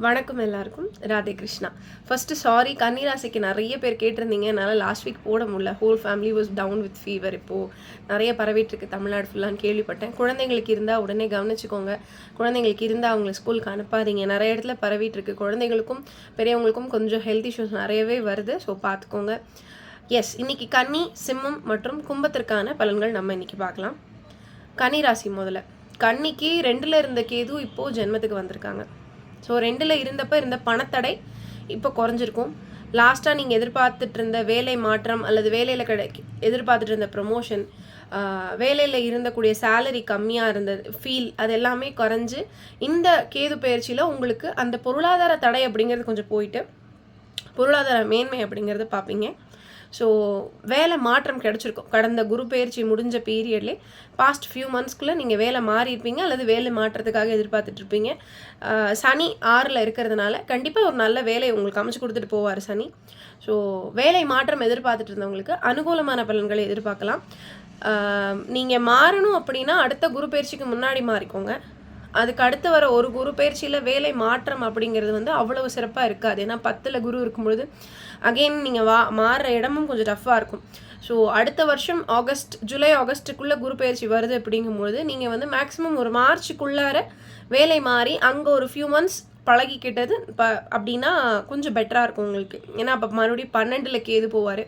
வணக்கம் எல்லாருக்கும். Radhe Krishna. First sorry, கன்னிராசிக்கு நிறைய பேர் கேட்டிருந்தீங்க. என்னால் லாஸ்ட் வீக் போட முடியல. Whole family was down with fever. இப்போது நிறைய பரவிட்டுருக்கு தமிழ்நாடு ஃபுல்லான்னு கேள்விப்பட்டேன். குழந்தைங்களுக்கு இருந்தால் உடனே கவனிச்சுக்கோங்க. குழந்தைங்களுக்கு இருந்தால் அவங்களை ஸ்கூலுக்கு அனுப்பாதீங்க. நிறைய இடத்துல பரவிட்டுருக்கு. குழந்தைங்களுக்கும் பெரியவங்களுக்கும் கொஞ்சம் ஹெல்த் இஷ்யூஸ் நிறையவே வருது. ஸோ பார்த்துக்கோங்க. எஸ், இன்றைக்கி கன்னி, சிம்மம் மற்றும் கும்பத்திற்கான பலன்கள் நம்ம இன்றைக்கி பார்க்கலாம். கன்னிராசி முதல்ல. கன்னிக்கு 2ல் இருந்த கேது இப்போது ஜென்மத்துக்கு வந்திருக்காங்க. ஸோ 2ல் இருந்த பணத்தடை இப்போ குறைஞ்சிருக்கும். லாஸ்ட்டாக நீங்கள் எதிர்பார்த்துட்டு இருந்த வேலை மாற்றம் அல்லது வேலையில் எதிர்பார்த்துட்டு இருந்த ப்ரமோஷன், வேலையில் இருந்தக்கூடிய சேலரி கம்மியாக இருந்தது ஃபீல், அது எல்லாமே குறைஞ்சி இந்த கேது பயிற்சியில் உங்களுக்கு அந்த பொருளாதார தடை அப்படிங்கிறது கொஞ்சம் போயிட்டு பொருளாதார மேன்மை அப்படிங்கிறத பார்ப்பீங்க. ஸோ வேலை மாற்றம் கிடச்சிருக்கும். கடந்த குரு பயிற்சி முடிஞ்ச பீரியட்லேயே பாஸ்ட் ஃபியூ மந்த்ஸ்க்குள்ளே நீங்கள் வேலை மாறியிருப்பீங்க அல்லது வேலை மாற்றத்துக்காக எதிர்பார்த்துட்ருப்பீங்க. சனி 6ல் இருக்கிறதுனால கண்டிப்பாக ஒரு நல்ல வேலையை உங்களுக்கு அமைச்சு கொடுத்துட்டு போவார் சனி. ஸோ வேலை மாற்றம் எதிர்பார்த்துட்டு இருந்தவங்களுக்கு அனுகூலமான பலன்களை எதிர்பார்க்கலாம். நீங்கள் மாறணும் அப்படின்னா அடுத்த குரு பயிற்சிக்கு முன்னாடி மாறிக்கோங்க. அதுக்கு அடுத்து வர ஒரு குரு பயிற்சியில் வேலை மாற்றம் அப்படிங்கிறது அவ்வளவு சிறப்பாக இருக்காது. ஏன்னா 10ல் குரு இருக்கும்பொழுது அகெயின் நீங்கள் மாறுற இடமும் கொஞ்சம் டஃப்பாக இருக்கும். ஸோ அடுத்த வருஷம் ஜூலை ஆகஸ்ட்டுக்குள்ளே குரு பயிற்சி வருது அப்படிங்கும்பொழுது நீங்கள் மேக்ஸிமம் ஒரு மார்ச்சுக்குள்ளார வேலை மாறி அங்கே ஒரு ஃபியூ மந்த்ஸ் பழகிக்கிட்டது அப்படின்னா கொஞ்சம் பெட்டராக இருக்கும் உங்களுக்கு. ஏன்னா அப்போ மறுபடியும் 12ல் கேது போவார்.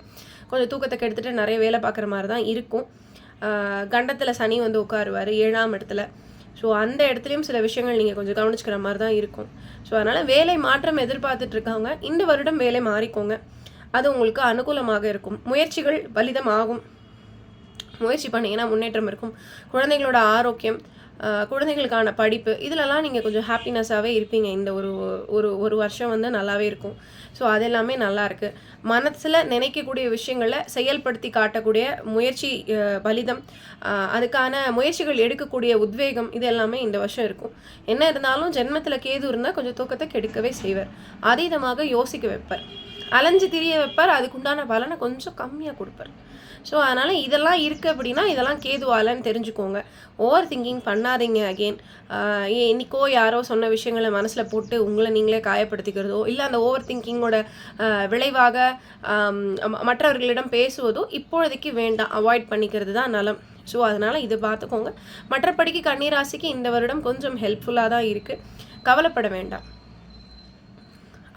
கொஞ்சம் தூக்கத்தை கெடுத்துட்டு நிறைய வேலை பார்க்குற மாதிரி தான் இருக்கும். கண்டத்தில் சனி உட்காருவார் 7ஆம் இடத்துல. ஸோ அந்த இடத்துலையும் சில விஷயங்கள் நீங்கள் கொஞ்சம் கவனிச்சுக்கிற மாதிரி தான் இருக்கும். ஸோ அதனால் வேலை மாற்றம் எதிர்பார்த்துட்ருக்காங்க. இந்த வருடம் வேலை மாறிக்கோங்க. அது உங்களுக்கு அனுகூலமாக இருக்கும். முயற்சிகள் பலிதமாகும். முயற்சி பண்ணிங்கன்னா முன்னேற்றம் இருக்கும். குழந்தைங்களோட ஆரோக்கியம், குழந்தைகளுக்கான படிப்பு, இதிலெல்லாம் நீங்கள் கொஞ்சம் ஹாப்பினஸ்ஸாகவே இருப்பீங்க. இந்த ஒரு வருஷம் நல்லாவே இருக்கும். ஸோ அது எல்லாமே நல்லாயிருக்கு. மனசில் நினைக்கக்கூடிய விஷயங்களை செயல்படுத்தி காட்டக்கூடிய முயற்சி பலிதம், அதுக்கான முயற்சிகள் எடுக்கக்கூடிய உத்வேகம், இது எல்லாமே இந்த வருஷம் இருக்கும். என்ன இருந்தாலும் ஜென்மத்தில் கேது இருந்தால் கொஞ்சம் தூக்கத்தை கெடுக்கவே செய்வார். அதீதமாக யோசிக்க வைப்பார். அலைஞ்சு திரிய வைப்பார். அதுக்குண்டான பலனை கொஞ்சம் கம்மியாக கொடுப்பார். ஸோ அதனால் இதெல்லாம் இருக்குது அப்படின்னா இதெல்லாம் கேதுவாலன்னு தெரிஞ்சுக்கோங்க. ஓவர் திங்கிங் பண்ணாதீங்க. அகெயின் இன்றைக்கோ யாரோ சொன்ன விஷயங்களை மனசில் போட்டு உங்களை நீங்களே காயப்படுத்திக்கிறதோ, இல்லை அந்த ஓவர் திங்கிங்கோட விளைவாக மற்றவர்களிடம் பேசுவதோ இப்பொழுதைக்கு வேண்டாம். அவாய்ட் பண்ணிக்கிறது தான் நலம். ஸோ அதனால் இதை பார்த்துக்கோங்க. மற்றபடிக்கு கன்னிராசிக்கு இந்த வருடம் கொஞ்சம் ஹெல்ப்ஃபுல்லாக தான் இருக்குது. கவலைப்பட வேண்டாம்.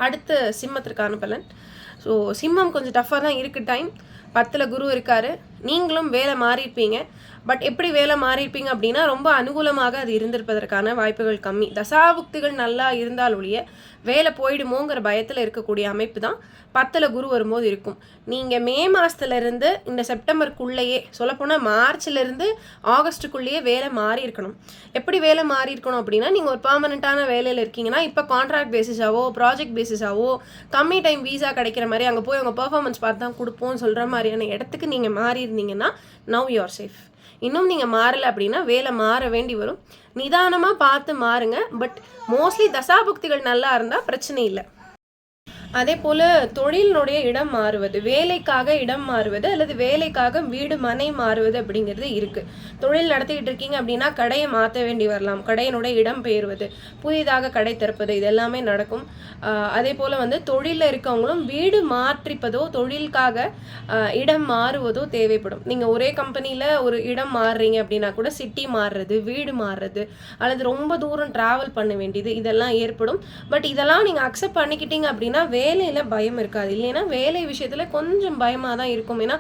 அடுத்து சிம்மத்திற்கான பலன். ஸோ சிம்மம் கொஞ்சம் டஃப்பாக தான் இருக்குது டைம். 10ல் குரு இருக்கார். நீங்களும் வேலை மாறியிருப்பீங்க. பட் எப்படி வேலை மாறியிருப்பீங்க அப்படின்னா ரொம்ப அனுகூலமாக அது இருந்திருப்பதற்கான வாய்ப்புகள் கம்மி. தசாபுக்திகள் நல்லா இருந்தால் ஒழிய வேலை போயிடுமோங்கிற பயத்தில் இருக்கக்கூடிய அமைப்பு தான் 10ல் குரு வரும்போது இருக்கும். நீங்கள் மே மாதத்துலேருந்து இந்த செப்டம்பருக்குள்ளேயே, சொல்லப்போனால் மார்ச்லேருந்து ஆகஸ்ட்டுக்குள்ளேயே வேலை மாறி இருக்கணும். எப்படி வேலை மாறி இருக்கணும் அப்படின்னா, நீங்கள் ஒரு பர்மனெண்ட்டான வேலையில் இருக்கீங்கன்னா இப்போ கான்ட்ராக்ட் பேசிஸாவோ ப்ராஜெக்ட் பேசிஸாவோ கம்மி டைம் வீசா கிடைக்கிற மாதிரி அங்கே போய் உங்கள் பர்ஃபார்மன்ஸ் பார்த்து தான் கொடுப்போம்னு சொல்கிற மாதிரியான இடத்துக்கு நீங்கள் மாறி இருந்தீங்கன்னா நவ் யூ ஆர் சேஃப். இன்னும் நீங்கள் மாறலை அப்படின்னா வேலை மாற வேண்டி வரும். நிதானமாக பார்த்து மாறுங்க. பட் மோஸ்ட்லி தசாபுக்திகள் நல்லா இருந்தால் பிரச்சனை இல்லை. அதே போல் தொழிலினுடைய இடம் மாறுவது, வேலைக்காக இடம் மாறுவது அல்லது வேலைக்காக வீடு மனை மாறுவது அப்படிங்கிறது இருக்குது. தொழில் நடத்திக்கிட்டு இருக்கீங்க அப்படின்னா கடையை மாற்ற வேண்டி வரலாம். கடையினுடைய இடம் பெயர்வது, புதிதாக கடை திறப்பது, இது எல்லாமே நடக்கும். அதே போல் தொழிலில் இருக்கவங்களும் வீடு மாற்றிப்பதோ தொழிலுக்காக இடம் மாறுவதோ தேவைப்படும். நீங்கள் ஒரே கம்பெனியில் ஒரு இடம் மாறுறீங்க அப்படின்னா கூட சிட்டி மாறுறது, வீடு மாறுறது அல்லது ரொம்ப தூரம் ட்ராவல் பண்ண வேண்டியது, இதெல்லாம் ஏற்படும். பட் இதெல்லாம் நீங்கள் அக்செப்ட் பண்ணிக்கிட்டீங்க அப்படின்னா வேலையில் பயம் இருக்காது. இல்லைன்னா வேலை விஷயத்தில் கொஞ்சம் பயமாக தான் இருக்கும். ஏன்னா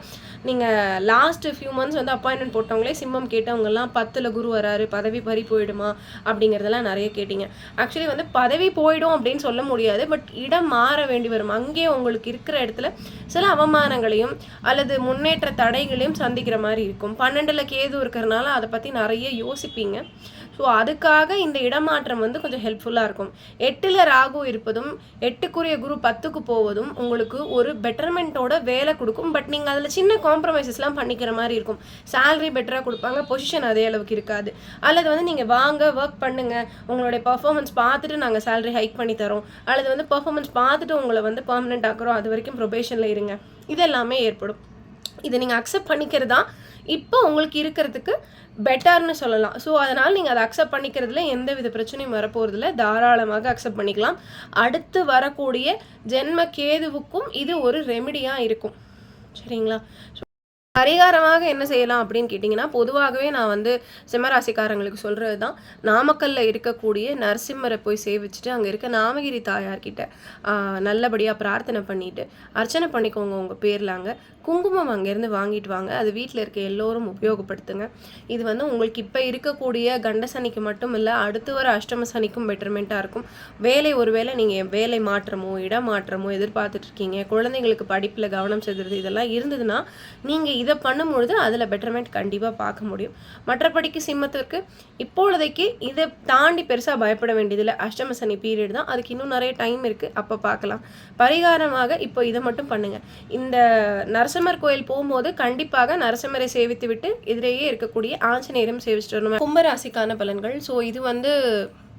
நீங்கள் லாஸ்ட் ஃபியூ மந்த்ஸ் அப்பாயின்மெண்ட் போட்டவங்களே சிம்மம் கேட்டவங்கெல்லாம் 10ல் குரு வராரு, பதவி பறி போயிடுமா அப்படிங்கிறதெல்லாம் நிறைய கேட்டிங்க. ஆக்சுவலி பதவி போயிடும் அப்படின்னு சொல்ல முடியாது. பட் இடம் மாற வேண்டி வரும். அங்கேயே உங்களுக்கு இருக்கிற இடத்துல சில அவமானங்களையும் அல்லது முன்னேற்ற தடைகளையும் சந்திக்கிற மாதிரி இருக்கும். 12ல் கேது இருக்கிறதுனால அதை பற்றி நிறைய யோசிப்பீங்க. ஸோ அதுக்காக இந்த இடமாற்றம் கொஞ்சம் ஹெல்ப்ஃபுல்லாக இருக்கும். 8ல் ராகு இருப்பதும் 8க்குரிய குரு 10க்கு போவதும் உங்களுக்கு ஒரு பெட்டர்மெண்ட்டோட வேலை கொடுக்கும். பட் நீங்கள் அதில் சின்ன காம்ப்ரமைசஸ்லாம் பண்ணிக்கிற மாதிரி இருக்கும். சேலரி பெட்டராக கொடுப்பாங்க, பொசிஷன் அதே அளவுக்கு இருக்காது. அல்லது நீங்கள் வாங்க ஒர்க் பண்ணுங்கள், உங்களுடைய பர்ஃபார்மன்ஸ் பார்த்துட்டு நாங்கள் சேலரி ஹைக் பண்ணி தரோம், அல்லது பர்ஃபார்மன்ஸ் பார்த்துட்டு உங்களை பர்மனெண்ட் ஆக்குறோம், அது வரைக்கும் ப்ரொபேஷனில் இருங்க, இதெல்லாமே ஏற்படும். இதை நீங்கள் அக்செப்ட் பண்ணிக்கிறது தான் இப்போ உங்களுக்கு இருக்கிறதுக்கு பெட்டர்னு சொல்லலாம். ஸோ அதனால் நீங்கள் அதை அக்செப்ட் பண்ணிக்கிறதுல எந்த வித பிரச்சனையும் வரப்போகிறதில்ல. தாராளமாக அக்செப்ட் பண்ணிக்கலாம். அடுத்து வரக்கூடிய ஜென்ம கேதுவுக்கும் இது ஒரு ரெமிடியாக இருக்கும். சரிங்களா? பரிகாரமாக என்ன செய்யலாம் அப்படின்னு கேட்டிங்கன்னா, பொதுவாகவே நான் வந்து சிம்மராசிக்காரங்களுக்கு சொல்கிறது தான், நாமக்கல்லில் இருக்கக்கூடிய நரசிம்மரை போய் சேவிச்சுட்டு அங்கே இருக்க நாமகிரி தாயார்கிட்ட நல்லபடியாக பிரார்த்தனை பண்ணிவிட்டு அர்ச்சனை பண்ணிக்கோங்க உங்கள் பேரில். அங்கே குங்குமம் அங்கேருந்து வாங்கிட்டு வாங்க. அது வீட்டில் இருக்க எல்லோரும் உபயோகப்படுத்துங்க. இது வந்து உங்களுக்கு இப்போ இருக்கக்கூடிய கண்ட சனிக்கு மட்டும் இல்லை, அடுத்து வர அஷ்டம சனிக்கும் பெட்டர்மெண்ட்டாக இருக்கும். ஒருவேளை நீங்கள் வேலை மாற்றமோ இடம் மாற்றமோ எதிர்பார்த்துட்ருக்கீங்க, குழந்தைங்களுக்கு படிப்பில் கவனம் செலுத்துறது இதெல்லாம் இருந்ததுன்னா நீங்கள் இதை பண்ணும்பொழுது அதில் பெட்டர்மெண்ட் கண்டிப்பாக பார்க்க முடியும். மற்றபடிக்கு சிம்மத்திற்கு இப்பொழுதைக்கு இதை தாண்டி பெருசாக பயப்பட வேண்டியதில்லை. அஷ்டம சனி பீரியட் தான், அதுக்கு இன்னும் நிறைய டைம் இருக்குது, அப்போ பார்க்கலாம். பரிகாரமாக இப்போ இதை மட்டும் பண்ணுங்கள். இந்த நரசிம்மர் கோயில் போகும்போது கண்டிப்பாக நரசிம்மரை சேவித்து விட்டு எதிரேயே இருக்கக்கூடிய ஆஞ்சநேயரும் சேவிச்சுட்டு வரணும். கும்பராசிக்கான பலன்கள். ஸோ இது வந்து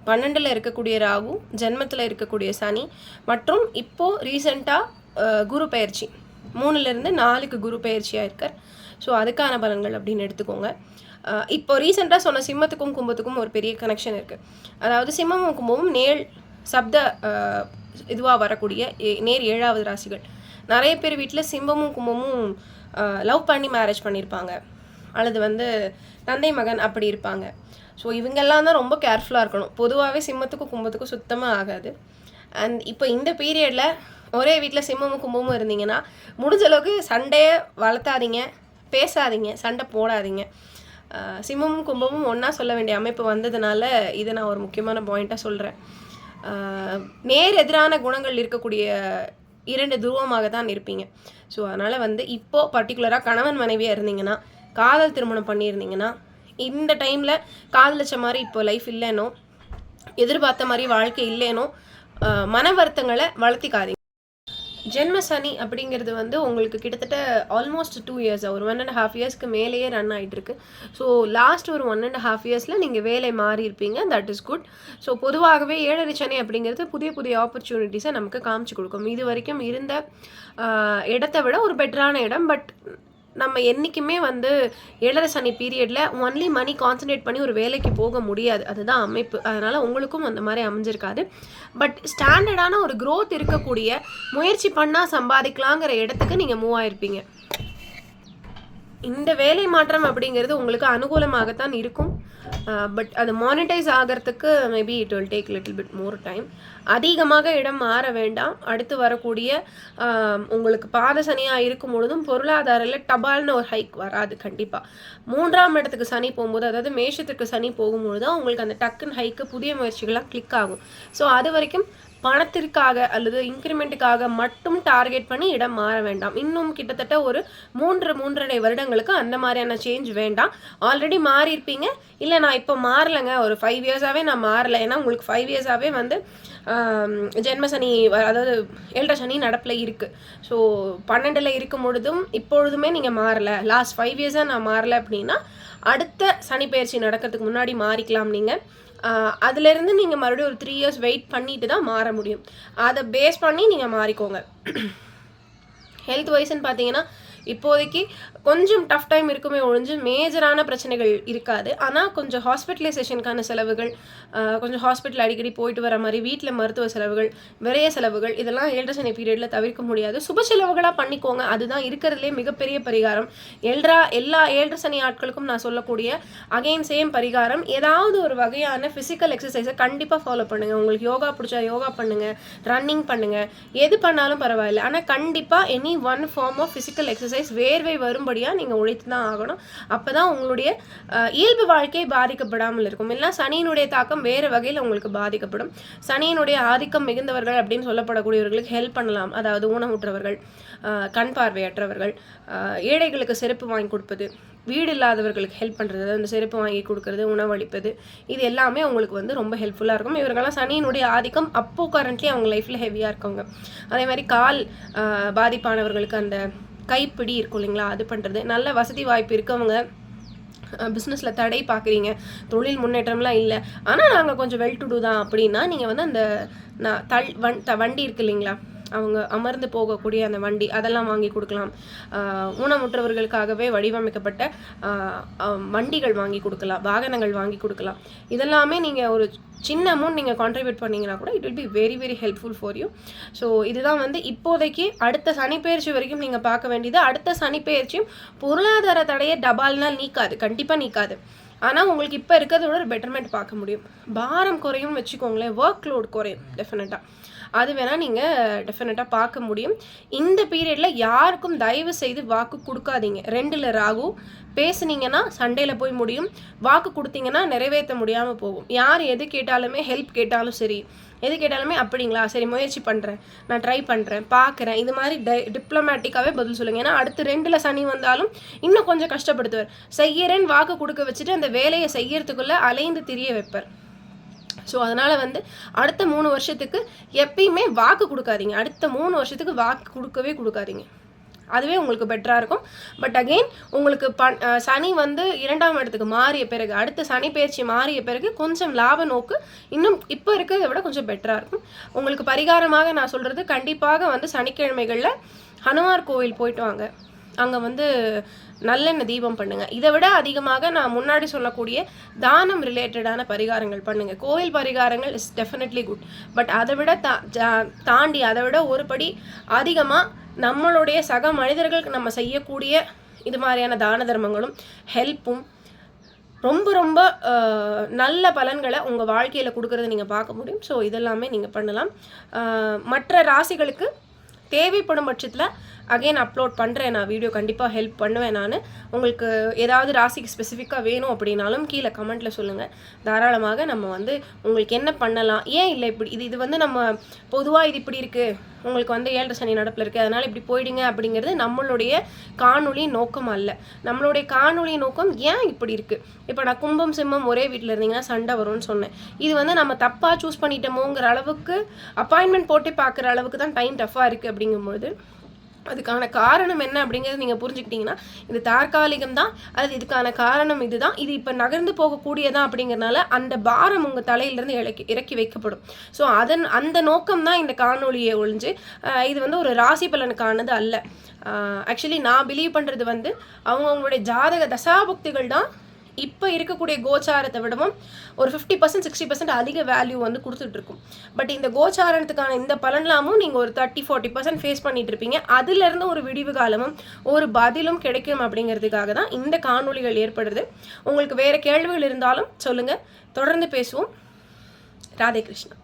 12ல் இருக்கக்கூடிய ராகு, ஜென்மத்தில் இருக்கக்கூடிய சனி மற்றும் இப்போது ரீசெண்டாக குரு பயிற்சி 3லேருந்து 4க்கு குரு பயிற்சியாக இருக்கார். ஸோ அதுக்கான பலன்கள் அப்படின்னு எடுத்துக்கோங்க. இப்போ ரீசெண்டாக சொன்ன சிம்மத்துக்கும் கும்பத்துக்கும் ஒரு பெரிய கனெக்ஷன் இருக்குது. அதாவது சிம்மமும் கும்பமும் நேர் சப்த இதுவாக வரக்கூடிய நேர் 7வது ராசிகள். நிறைய பேர் வீட்டில் சிம்மமும் கும்பமும் லவ் பண்ணி மேரேஜ் பண்ணியிருப்பாங்க, அல்லது வந்து தந்தை மகன் அப்படி இருப்பாங்க. ஸோ இவங்கெல்லாம் தான் ரொம்ப கேர்ஃபுல்லாக இருக்கணும். பொதுவாகவே சிம்மத்துக்கும் கும்பத்துக்கும் சுத்தமாக ஆகாது. அண்ட் இப்போ இந்த பீரியடில் ஒரே வீட்டில் சிம்மமும் கும்பமும் இருந்தீங்கன்னா முடிஞ்ச அளவுக்கு சண்டையை வளர்த்தாதீங்க, பேசாதீங்க, சண்டை போடாதீங்க. சிம்மமும் கும்பமும் ஒன்றா சொல்ல வேண்டிய அமைப்பு வந்ததுனால இதை நான் ஒரு முக்கியமான பாயிண்ட்டாக சொல்கிறேன். நேர் எதிரான குணங்கள் இருக்கக்கூடிய 2 துருவமாக தான் இருப்பீங்க. ஸோ அதனால் வந்து இப்போது பர்டிகுலராக கணவன் மனைவியாக இருந்தீங்கன்னா, காதல் திருமணம் பண்ணியிருந்தீங்கன்னா, இந்த டைமில் காதலிச்ச மாதிரி இப்போ லைஃப் இல்லைனோ, எதிர்பார்த்த மாதிரி வாழ்க்கை இல்லைனோ மன வருத்தங்களை வளர்த்திக்காதீங்க. ஜென்ம சனி அப்படிங்கிறது வந்து உங்களுக்கு கிட்டத்தட்ட ஆல்மோஸ்ட் 2 இயர்ஸ், ஒரு 1.5 இயர்ஸ்க்கு மேலேயே ரன் ஆகிட்டுருக்கு. ஸோ லாஸ்ட் ஒரு 1.5 இயர்ஸில் நீங்கள் வேலை மாறி இருப்பீங்க. That is good. ஸோ பொதுவாகவே 7 சனி அப்படிங்கிறது புதிய புதிய ஆப்பர்ச்சுனிட்டிஸை நமக்கு காமிச்சு கொடுக்கும். இது வரைக்கும் இருந்த இடத்த விட ஒரு பெட்டரான இடம். பட் நம்ம என்றைக்குமே வந்து 7 சனி பீரியடில் ஒன்லி மணி கான்சன்ட்ரேட் பண்ணி ஒரு வேலைக்கு போக முடியாது. அதுதான் அமைப்பு. அதனால் உங்களுக்கும் அந்த மாதிரி அமைஞ்சிருக்காது. பட் ஸ்டாண்டர்டான ஒரு க்ரோத் இருக்கக்கூடிய, முயற்சி பண்ணால் சம்பாதிக்கலாங்கிற இடத்துக்கு நீங்கள் மூவ் ஆகிருப்பீங்க. இந்த வேலை மாற்றம் அப்படிங்கிறது உங்களுக்கு அனுகூலமாகத்தான் இருக்கும். பட் அது மானிட்டைஸ் ஆகிறதுக்கு maybe it will take little bit more time. அதிகமாக இடம் மாற வேண்டாம். அடுத்து வரக்கூடிய உங்களுக்கு பாதசனியாக இருக்கும் பொழுதும் பொருளாதாரத்தில் டபால்னு ஒரு ஹைக் வராது. கண்டிப்பாக 3ஆம் இடத்துக்கு சனி போகும்போது, அதாவது மேஷத்துக்கு சனி போகும்பொழுது தான் உங்களுக்கு அந்த டக்குன்னு ஹைக்கு புதிய முயற்சிகளாக கிளிக் ஆகும். ஸோ அது வரைக்கும் பணத்திற்காக அல்லது இன்க்ரிமெண்ட்டுக்காக மட்டும் டார்கெட் பண்ணி இடம் மாற வேண்டாம். இன்னும் கிட்டத்தட்ட ஒரு 3.5 வருடங்களுக்கு அந்த மாதிரியான சேஞ்ச் வேண்டாம். ஆல்ரெடி மாறி இருப்பீங்க. இல்லை நான் இப்போ மாறலைங்க, ஒரு 5 இயர்ஸாகவே நான் மாறலை. ஏன்னா உங்களுக்கு 5 இயர்ஸாகவே வந்து ஜென்மசனி, அதாவது 7 சனி நடப்பில் இருக்குது. ஸோ 12ல் இருக்கும் பொழுதும் இப்பொழுதுமே நீங்கள் மாறலை, லாஸ்ட் 5 இயர்ஸாக நான் மாறலை அப்படின்னா அடுத்த சனி பயிற்சி நடக்கிறதுக்கு முன்னாடி மாறிக்கலாம். நீங்கள் அதுலேருந்து நீங்கள் மறுபடியும் ஒரு 3 இயர்ஸ் வெயிட் பண்ணிட்டு தான் மாற முடியும். அதை பேஸ் பண்ணி நீங்கள் மாறிக்கோங்க. ஹெல்த் வைஸ்ன்னு பார்த்தீங்கன்னா இப்போதைக்கு கொஞ்சம் டஃப் டைம் இருக்குமே ஒழிஞ்சு மேஜரான பிரச்சனைகள் இருக்காது. ஆனால் கொஞ்சம் ஹாஸ்பிட்டலைசேஷனுக்கான செலவுகள், கொஞ்சம் ஹாஸ்பிட்டல் அடிக்கடி போயிட்டு வர மாதிரி, வீட்டில் மருத்துவ செலவுகள், விரைய செலவுகள், இதெல்லாம் 7 சனி பீரியடில் தவிர்க்க முடியாது. சுப செலவுகளாக பண்ணிக்கோங்க. அதுதான் இருக்கிறதுலே மிகப்பெரிய பரிகாரம். எல்லா 7 சனி ஆட்களுக்கும் நான் சொல்லக்கூடிய அகைன் சேம் பரிகாரம். ஏதாவது ஒரு வகையான ஃபிசிக்கல் எக்ஸசைஸை கண்டிப்பாக ஃபாலோ பண்ணுங்கள். உங்களுக்கு யோகா பிடிச்சா யோகா பண்ணுங்கள், ரன்னிங் பண்ணுங்கள், எது பண்ணாலும் பரவாயில்ல. ஆனால் கண்டிப்பாக any one form of physical exercise வேர்வை வரும்படியாக நீங்கள் உழைத்து தான் ஆகணும். அப்போ தான் உங்களுடைய இயல்பு வாழ்க்கை பாதிக்கப்படாமல் இருக்கும். இல்லை சனியினுடைய தாக்கம் வேறு வகையில் உங்களுக்கு பாதிக்கப்படும். சனியினுடைய ஆதிக்கம் மிகுந்தவர்கள் அப்படின்னு சொல்லப்படக்கூடியவர்களுக்கு ஹெல்ப் பண்ணலாம். அதாவது ஊனமுற்றவர்கள், கண் பார்வையற்றவர்கள், ஏழைகளுக்கு செருப்பு வாங்கி கொடுப்பது, வீடு இல்லாதவர்களுக்கு ஹெல்ப் பண்ணுறது, அந்த செருப்பு வாங்கி கொடுக்கறது, உணவளிப்பது, இது எல்லாமே உங்களுக்கு வந்து ரொம்ப ஹெல்ப்ஃபுல்லாக இருக்கும். இவர்களெல்லாம் சனியினுடைய ஆதிக்கம் அப்போது கரண்ட்லி அவங்க லைஃப்பில் ஹெவியாக இருக்கவங்க. அதே மாதிரி கால் பாதிப்பானவர்களுக்கு அந்த கைப்பிடி இருக்கும் இல்லைங்களா, அது பண்ணுறது. நல்ல வசதி வாய்ப்பு இருக்கவங்க பிஸ்னஸில் தடை பார்க்குறீங்க, தொழில் முன்னேற்றம்லாம் இல்லை, ஆனால் நாங்கள் கொஞ்சம் வெல் டு டூ தான் அப்படின்னா நீங்கள் வந்து அந்த வண்டி இருக்கு இல்லைங்களா, அவங்க அமர்ந்து போகக்கூடிய அந்த வண்டி அதெல்லாம் வாங்கி கொடுக்கலாம். ஊனமுற்றவர்களுக்காகவே வடிவமைக்கப்பட்ட வண்டிகள் வாங்கி கொடுக்கலாம், வாகனங்கள் வாங்கி கொடுக்கலாம். இதெல்லாமே நீங்கள் ஒரு சின்ன அமௌண்ட் நீங்கள் கான்ட்ரிபியூட் பண்ணிங்கன்னா கூட it will be very very helpful for you. So இதுதான் வந்து இப்போதைக்கு அடுத்த சனிப்பெயர்ச்சி வரைக்கும் நீங்கள் பார்க்க வேண்டியது. அடுத்த சனிப்பெயர்ச்சியும் பொருளாதார தடையை டபால்னால் நீக்காது, கண்டிப்பாக நீக்காது. ஆனால் உங்களுக்கு இப்போ இருக்கிறதோட ஒரு பெட்டர்மெண்ட் பார்க்க முடியும். பாரம் குறையும் வச்சுக்கோங்களேன், ஒர்க் லோட் குறையும் டெஃபினட்டாக. அது வேணால் நீங்கள் டெஃபினட்டாக பார்க்க முடியும். இந்த பீரியடில் யாருக்கும் தயவு செய்து வாக்கு கொடுக்காதீங்க. 2ல் ராகு, பேசுனீங்கன்னா சண்டையில் போய் முடியும், வாக்கு கொடுத்தீங்கன்னா நிறைவேற்ற முடியாமல் போகும். யார் எது கேட்டாலுமே, ஹெல்ப் கேட்டாலும் சரி, எது கேட்டாலுமே அப்படிங்களா, சரி முயற்சி பண்ணுறேன், நான் ட்ரை பண்ணுறேன், பார்க்குறேன், இது மாதிரி டிப்ளமேட்டிக்காகவே பதில் சொல்லுங்கள். ஏன்னா அடுத்து 2ல் சனி வந்தாலும் இன்னும் கொஞ்சம் கஷ்டப்படுத்துவார். செய்யறேன்னு வாக்கு கொடுக்க வச்சுட்டு அந்த வேலையை செய்யறதுக்குள்ளே அலைந்து திரிய வைப்பார். ஸோ அதனால் வந்து அடுத்த 3 வருஷத்துக்கு எப்பயுமே வாக்கு கொடுக்காதீங்க. அடுத்த 3 வருஷத்துக்கு வாக்கு கொடுக்காதீங்க. அதுவே உங்களுக்கு பெட்டராக இருக்கும். பட் அகெயின் உங்களுக்கு சனி வந்து 2ஆம் இடத்துக்கு மாறிய பிறகு, அடுத்த சனி பயிற்சி மாறிய பிறகு கொஞ்சம் லாப நோக்கு இன்னும் இப்போ இருக்கிறத விட கொஞ்சம் பெட்டராக இருக்கும். உங்களுக்கு பரிகாரமாக நான் சொல்கிறது, கண்டிப்பாக வந்து சனிக்கிழமைகளில் ஹனுமார் கோவில் போயிட்டு வாங்க. அங்கே வந்து நல்லெண்ணெய் தீபம் பண்ணுங்கள். இதை விட அதிகமாக நான் முன்னாடி சொல்லக்கூடிய தானம் ரிலேட்டடான பரிகாரங்கள் பண்ணுங்கள். கோவில் பரிகாரங்கள் இஸ் டெஃபினெட்லி குட். பட் அதை விட தாண்டி அதை விட ஒரு படி அதிகமாக நம்மளுடைய சக மனிதர்களுக்கு நம்ம செய்யக்கூடிய இது மாதிரியான தான தர்மங்களும் ஹெல்ப்பும் ரொம்ப ரொம்ப நல்ல பலன்களை உங்கள் வாழ்க்கையில் கொடுக்கறத நீங்கள் பார்க்க முடியும். ஸோ இதெல்லாமே நீங்கள் பண்ணலாம். மற்ற ராசிகளுக்கு தேவைப்படும் பட்சத்தில் அகெயின் அப்லோட் பண்ணுறேன் நான் வீடியோ, கண்டிப்பாக ஹெல்ப் பண்ணுவேன் நான். உங்களுக்கு ஏதாவது ராசிக்கு ஸ்பெசிஃபிக்காக வேணும் அப்படின்னாலும் கீழே கமெண்ட்டில் சொல்லுங்கள். தாராளமாக நம்ம வந்து உங்களுக்கு என்ன பண்ணலாம், ஏன் இல்லை இப்படி இது வந்து நம்ம பொதுவாக இது இப்படி இருக்குது, உங்களுக்கு வந்து 7 சனி நடப்பில் இருக்குது அதனால் இப்படி போயிடுங்க அப்படிங்கிறது நம்மளுடைய காணொளி நோக்கம் அல்ல. நம்மளுடைய காணொளி நோக்கம் ஏன் இப்படி இருக்குது. இப்போ நான் கும்பம் சிம்மம் ஒரே வீட்டில் இருந்தீங்கன்னா சண்டை வரும்னு சொன்னேன். இது வந்து நம்ம தப்பாக சூஸ் பண்ணிட்டோமோங்கிற அளவுக்கு, அப்பாயின்மெண்ட் போட்டு பார்க்குற அளவுக்கு தான் டைம் டஃப்பாக இருக்குது. அப்படிங்கும்பொழுது அதுக்கான காரணம் என்ன அப்படிங்கிறது நீங்கள் புரிஞ்சுக்கிட்டீங்கன்னா இது தற்காலிகம் தான், அது இதுக்கான காரணம் இதுதான், இது இப்போ நகர்ந்து போகக்கூடியதான் அப்படிங்கிறனால அந்த பாரம் உங்கள் தலையிலேருந்து இறக்கி வைக்கப்படும். ஸோ அந்த நோக்கம் தான் இந்த காணொலியை ஒழிஞ்சு இது வந்து ஒரு ராசி பலனுக்கானது அல்ல. ஆக்சுவலி நான் பிலீவ் பண்ணுறது வந்து அவங்கவுங்களுடைய ஜாதக தசாபுக்திகள் தான் இப்போ இருக்கக்கூடிய கோச்சாரத்தை விடவும் ஒரு 50% 60% அதிக வேல்யூ வந்து கொடுத்துட்ருக்கும். பட் இந்த கோச்சாரத்துக்கான இந்த பலன்லாமும் நீங்கள் ஒரு 30-40% ஃபேஸ் பண்ணிட்டு இருப்பீங்க. அதுலேருந்து ஒரு விடிவு காலமும் ஒரு பதிலும் கிடைக்கும் அப்படிங்கிறதுக்காக தான் இந்த காணொளிகள் ஏற்படுறது. உங்களுக்கு வேறு கேள்விகள் இருந்தாலும் சொல்லுங்கள், தொடர்ந்து பேசுவோம். ராதே கிருஷ்ணா.